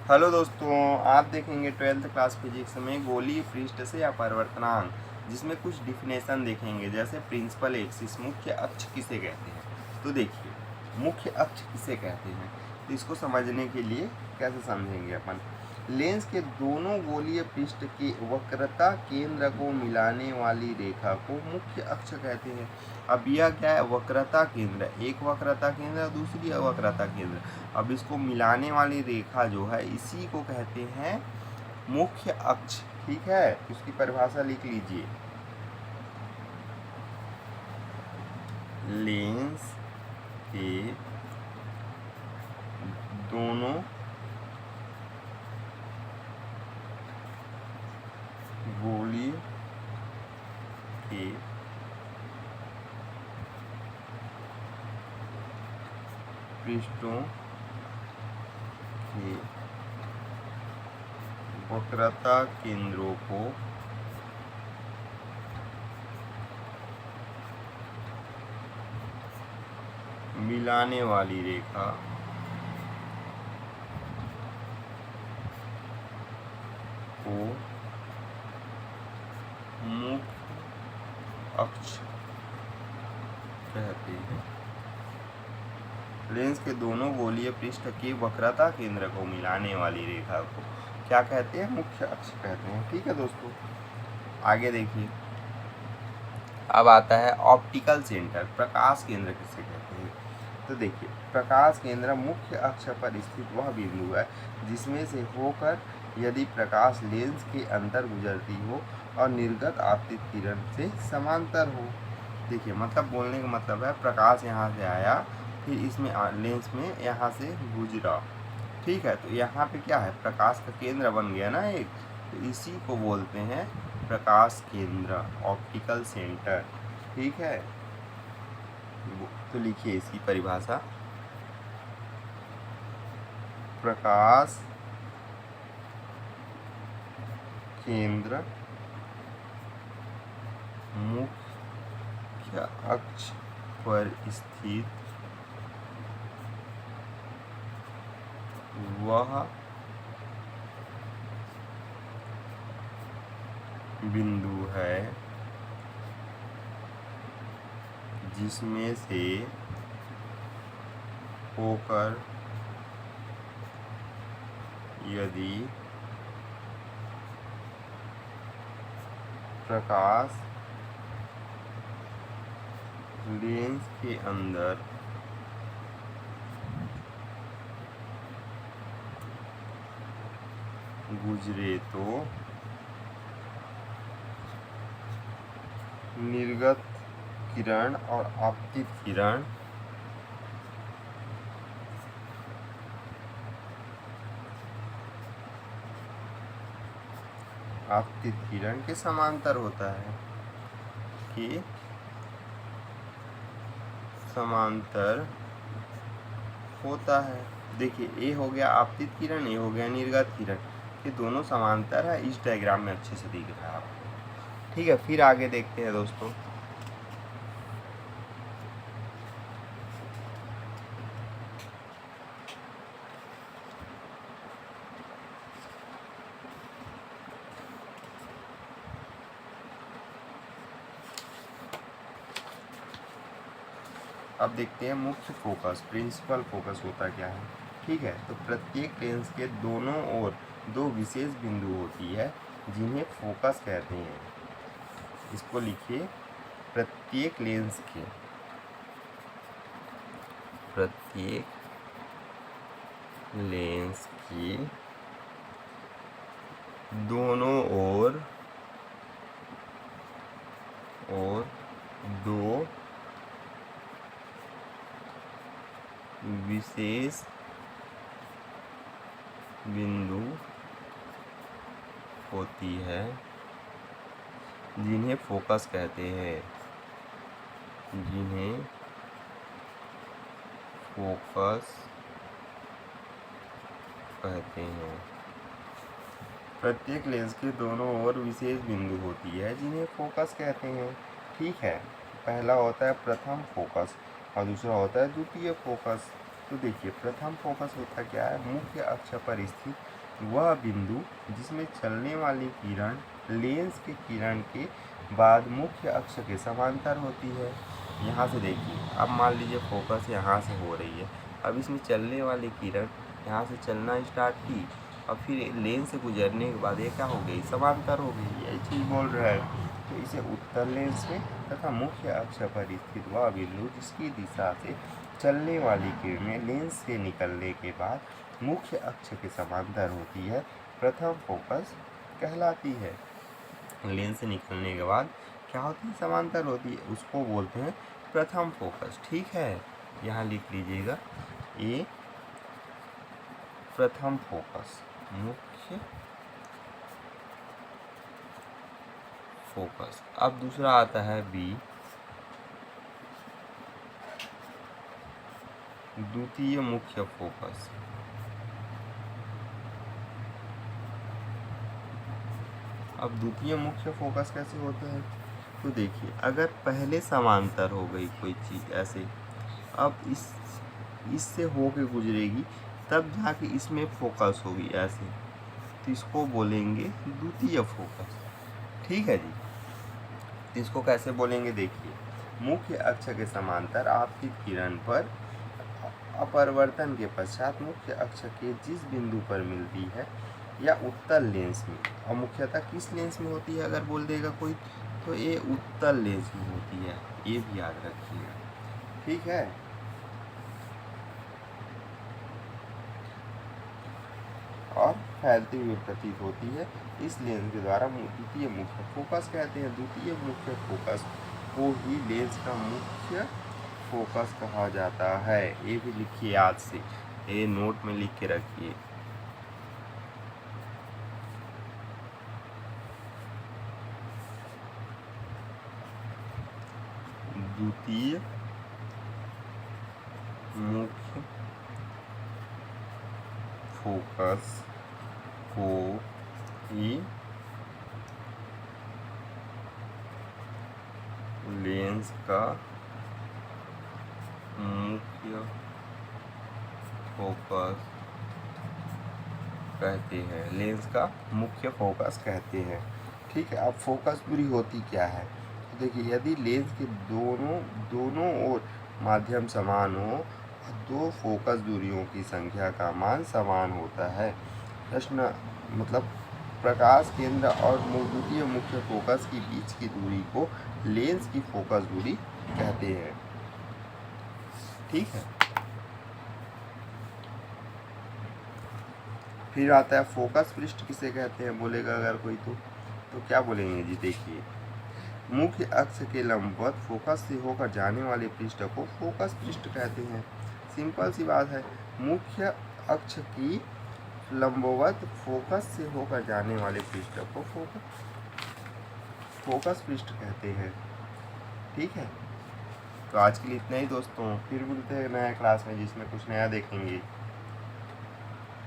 Hello दोस्तों, आप देखेंगे 12th क्लास फिजिक्स में गोलीय पृष्ठ से अपवर्तनांक, जिसमें कुछ डिफिनेशन देखेंगे, जैसे प्रिंसिपल एक्सिस, मुख्य अक्ष किसे कहते हैं। तो देखिए, मुख्य अक्ष किसे कहते हैं, तो इसको समझने के लिए कैसे समझेंगे अपन। लेंस के दोनों गोलीय पृष्ठ की वक्रता केंद्र को मिलाने वाली रेखा को मुख्य अक्ष कहते हैं। अब यह क्या है, वक्रता केंद्र, एक वक्रता केंद्र, दूसरी वक्रता केंद्र। अब इसको मिलाने वाली रेखा जो है, इसी को कहते हैं मुख्य अक्ष। ठीक है, इसकी परिभाषा लिख लीजिए। लेंस के दोनों गोलीय के पृष्ठों के वक्रता केंद्रों को मिलाने वाली रेखा को मुख्य अक्ष कहते हैं। लेंस के दोनों गोलीय पृष्ठ की वक्रता केंद्र को मिलाने वाली रेखा को क्या कहते हैं, मुख्य अक्ष कहते हैं। ठीक है दोस्तों, आगे देखिए। अब आता है ऑप्टिकल सेंटर, प्रकाश केंद्र किसे कहते हैं। तो देखिए, प्रकाश केंद्र मुख्य अक्ष पर स्थित वह बिंदु है जिसमें से होकर यदि प्रकाश लेंस के अंदर गुजरती हो और निर्गत आपतित किरण से समांतर हो। देखिए, मतलब बोलने का मतलब है, प्रकाश यहाँ से आया, फिर इसमें लेंस में यहाँ से गुजरा। ठीक है, तो यहाँ पे क्या है, प्रकाश का केंद्र बन गया ना एक, तो इसी को बोलते हैं प्रकाश केंद्र, ऑप्टिकल सेंटर। ठीक है, तो लिखिए इसकी परिभाषा। प्रकाश केंद्र मुख्य अक्ष पर स्थित वह बिंदु है जिसमें से होकर यदि प्रकाश लेंस के अंदर गुजरे तो निर्गत किरण और आपतित किरण के समांतर होता है, कि समांतर होता है। देखिए, ए हो गया आपतित किरण, ए हो गया निर्गत किरण, ये दोनों समांतर है। इस डायग्राम में अच्छे से दिख रहा है आपको। ठीक है, फिर आगे देखते हैं दोस्तों। अब देखते हैं मुख्य फोकस, प्रिंसिपल फोकस होता क्या है। ठीक है, तो प्रत्येक लेंस के दोनों ओर दो विशेष बिंदु होती है जिन्हें फोकस कहते हैं। इसको लिखिए, प्रत्येक लेंस के दोनों ओर दो विशेष बिंदु होती है जिन्हें फोकस कहते हैं। प्रत्येक लेंस के दोनों ओर विशेष बिंदु होती है जिन्हें फोकस कहते हैं। ठीक है, पहला होता है प्रथम फोकस और दूसरा होता है द्वितीय फोकस। तो देखिए प्रथम फोकस होता क्या है, मुख्य अक्ष पर स्थित वह बिंदु जिसमें चलने वाली किरण लेंस के किरण के बाद मुख्य अक्ष के समांतर होती है। यहाँ से देखिए, अब मान लीजिए फोकस यहाँ से हो रही है, अब इसमें चलने वाली किरण यहाँ से चलना स्टार्ट की और फिर लेंस से गुजरने के बाद ये क्या हो गई, समांतर हो गई, यही चीज़ बोल रहा है। तो इसे उत्तर लेंस में तथा मुख्य अक्ष पर स्थित वह बिंदु जिसकी दिशा से चलने वाली किरणें लेंस से निकलने के बाद मुख्य अक्ष के समांतर होती है, प्रथम फोकस कहलाती है। लेंस से निकलने के बाद क्या होती है, समांतर होती है, उसको बोलते हैं प्रथम फोकस। ठीक है, यहाँ लिख लीजिएगा, ए प्रथम फोकस, मुख्य फोकस। अब दूसरा आता है बी, द्वितीय मुख्य फोकस। अब द्वितीय मुख्य फोकस कैसे होता है, तो देखिए अगर पहले समांतर हो गई कोई चीज़ ऐसे, अब इससे होके गुजरेगी तब जाके इसमें फोकस होगी ऐसे, तो इसको बोलेंगे द्वितीय फोकस। ठीक है जी, तो इसको कैसे बोलेंगे, देखिए मुख्य अक्ष के समांतर आपतित किरण पर अपवर्तन के पश्चात मुख्य अक्ष के जिस बिंदु पर मिलती है या उत्तल लेंस में, और मुख्यतः किस लेंस में होती है अगर बोल देगा कोई, तो ये उत्तल लेंस में होती है, ये भी याद रखिएगा। ठीक है, और फैलती हुई प्रतीत होती है, इस लेंस के द्वारा द्वितीय मुख्य फोकस कहते हैं। द्वितीय मुख्य फोकस को ही लेंस का मुख्य फोकस कहा जाता है। ये भी लिखिए याद से, ये नोट में लिख के रखिए। द्वितीय मुख्य फोकस को ही लेंस का मुख्य फोकस कहते हैं, लेंस का मुख्य फोकस कहते हैं। ठीक है, अब फोकस दूरी होती क्या है, तो देखिए यदि लेंस के दोनों ओर माध्यम समान हो, दो फोकस दूरियों की संख्या का मान समान होता है। प्रश्न मतलब प्रकाश केंद्र और द्वितीय मुख्य फोकस के बीच की दूरी को लेंस की फोकस दूरी कहते हैं। ठीक है, फिर आता है फोकस पृष्ठ किसे कहते हैं, बोलेगा अगर कोई तो क्या बोलेंगे जी, देखिए मुख्य अक्ष के लंबवत फोकस से होकर जाने वाले पृष्ठ को फोकस पृष्ठ कहते हैं। सिंपल सी बात है, मुख्य अक्ष की लंबवत फोकस से होकर जाने वाले पृष्ठ को फोकस पृष्ठ कहते हैं। ठीक है, तो आज के लिए इतना ही दोस्तों, फिर मिलते हैं नया क्लास में जिसमें कुछ नया देखेंगे।